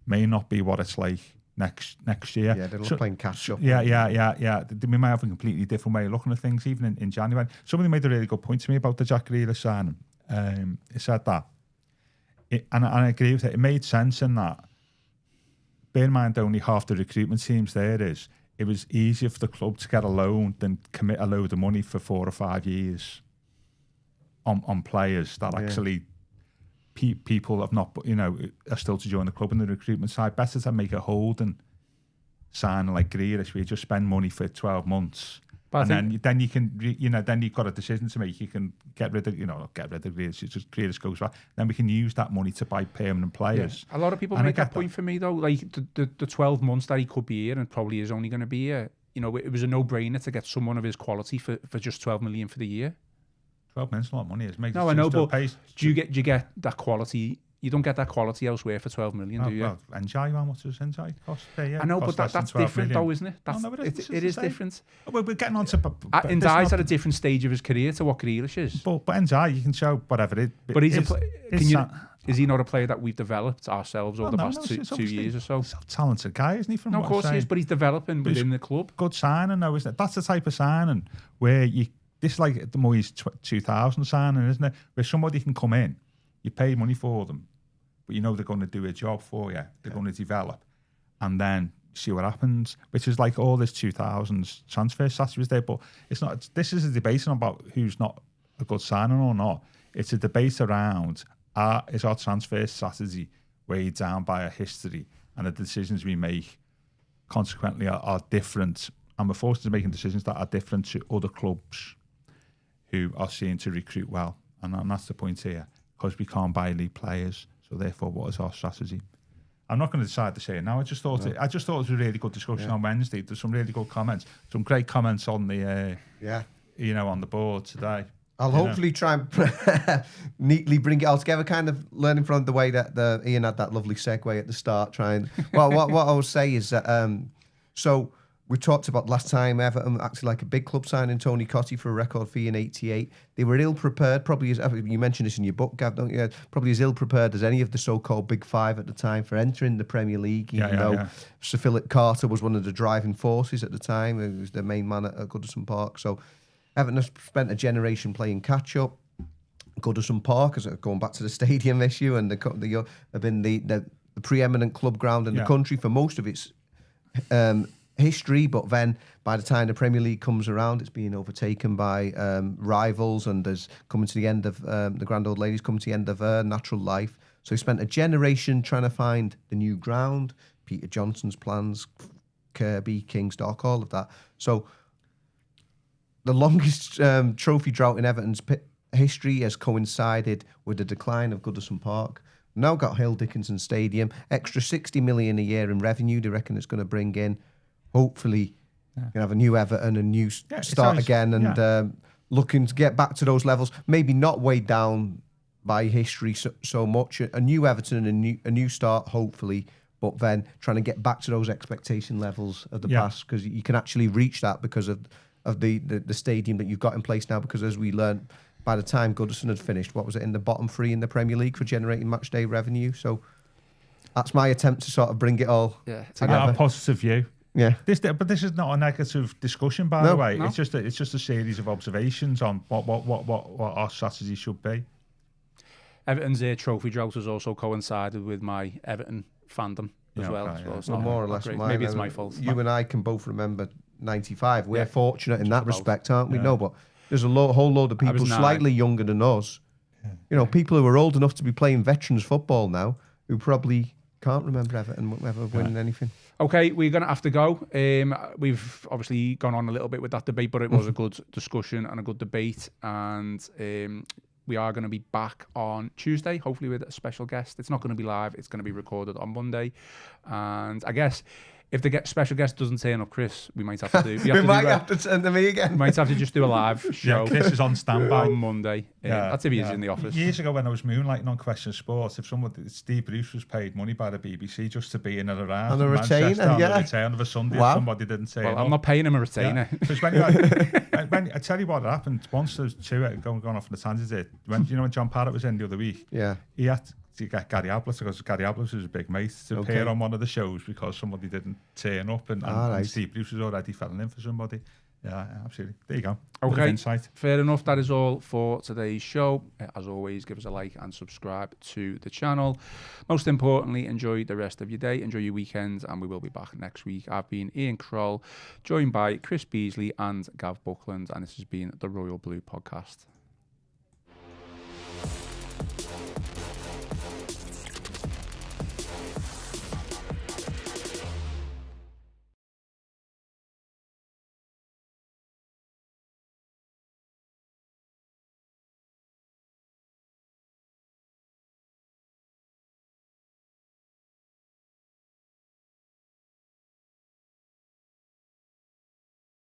may not be what it's like next year. Yeah, they're playing catch up. Yeah. We might have a completely different way of looking at things, even in January. Somebody made a really good point to me about the Jack Grealish signing. He said that, and I agree with it. It made sense in that. Bear in mind, only half the recruitment teams there is. It was easier for the club to get a loan than commit a load of money for 4 or 5 years on players that actually people have not, are still to join the club in the recruitment side. Better to make a hold and sign like Grealish, where you just spend money for 12 months. But then you can, then you've got a decision to make. You can get rid of Grealish. Just Grealish goes back. Then we can use that money to buy permanent players. Yeah. A lot of people make that point for me though. Like the 12 months that he could be here and probably is only going to be here. It was a no-brainer to get someone of his quality for just 12 million for the year. 12 million is a lot of money. No, I know, but do you get that quality? You don't get that quality elsewhere for 12 million, do you? Well, Njai, how much does Njai cost? I know, but that's different though, isn't it? It is different. We're getting on to... Njai's at a different stage of his career to what Grealish is. But Njai, you can show whatever it is. But is he not a player that we've developed ourselves over the past 2 years or so? He's a talented guy, isn't he? No, of course he is, but he's developing within the club. Good signing though, isn't it? That's the type of signing where this is like the Moyes 2000 signing, isn't it? Where somebody can come in, you pay money for them, but they're going to do a job for you. They're going to develop, and then see what happens. Which is like all this 2000s transfer strategy was there, but it's not. This is a debate about who's not a good signing or not. It's a debate around is our transfer strategy weighed down by our history, and the decisions we make consequently are different, and we're forced into making decisions that are different to other clubs who are seen to recruit well, and that's the point here, because we can't buy elite players. So therefore, what is our strategy? I'm not going to decide to say it now. I just thought it was a really good discussion on Wednesday. There's some really good comments, some great comments on the on the board today. I'll hopefully try and neatly bring it all together, kind of learning from the way that Ian had that lovely segue at the start. What I will say is that so we talked about last time, Everton acted like a big club signing Tony Cottee for a record fee in '88. They were ill-prepared, probably as you mentioned this in your book, Gav, don't you? Probably as ill-prepared as any of the so-called Big Five at the time for entering the Premier League, even though Sir Philip Carter was one of the driving forces at the time. He was the main man at Goodison Park. So Everton has spent a generation playing catch-up. Goodison Park, going back to the stadium issue, and have been the preeminent club ground in the country for most of its history, but then by the time the Premier League comes around, it's being overtaken by rivals, and there's coming to the end of the grand old lady's coming to the end of her natural life. So he spent a generation trying to find the new ground, Peter Johnson's plans, Kirby, Kingstock, all of that. So the longest trophy drought in Everton's history has coincided with the decline of Goodison Park. Now got Hill Dickinson Stadium, extra 60 million a year in revenue. They reckon it's going to bring in. Hopefully, you can have a new Everton, a new start again, and looking to get back to those levels. Maybe not weighed down by history so much. A new Everton and a new start, hopefully, but then trying to get back to those expectation levels of the past, because you can actually reach that because of the stadium that you've got in place now. Because as we learned, by the time Goodison had finished, what was it, in the bottom 3 in the Premier League for generating match day revenue? So that's my attempt to sort of bring it all together. I have a positive view. Yeah, but this is not a negative discussion, by the way. No. It's just a series of observations on what our strategy should be. Everton's trophy drought has also coincided with my Everton fandom as well. So it's not more or less. Maybe it's my fault. You and I can both remember '95. We're fortunate in that respect, aren't we? No, but there's a whole load of people slightly younger than us. You know, people who are old enough to be playing veterans football now, who probably can't remember Everton ever winning anything. Okay, we're going to have to go. We've obviously gone on a little bit with that debate, but it was a good discussion and a good debate. And we are going to be back on Tuesday, hopefully with a special guest. It's not going to be live. It's going to be recorded on Monday. And I guess if the special guest doesn't turn up, Chris, we might have to do... We might have to turn to me again. We might have to just do a live show. Chris is on standby. On Monday. That's if he's in the office. Years ago when I was moonlighting on Question Sports, if Steve Bruce was paid money by the BBC just to be in and around on a retainer, on the return of a Sunday, if somebody didn't turn up. I'm not paying him a retainer. Because when I tell you what happened, once those two going off on the tangent, when John Parrott was in the other week, he had to get Gary Ablett, because Gary Ablett was a big mate, to appear on one of the shows because somebody didn't turn up, and Steve Bruce was already filling in for somebody. Yeah, absolutely. There you go. Okay, fair enough. That is all for today's show. As always, give us a like and subscribe to the channel. Most importantly, enjoy the rest of your day, enjoy your weekend, and we will be back next week. I've been Ian Croll, joined by Chris Beesley and Gav Buckland, and this has been the Royal Blue Podcast.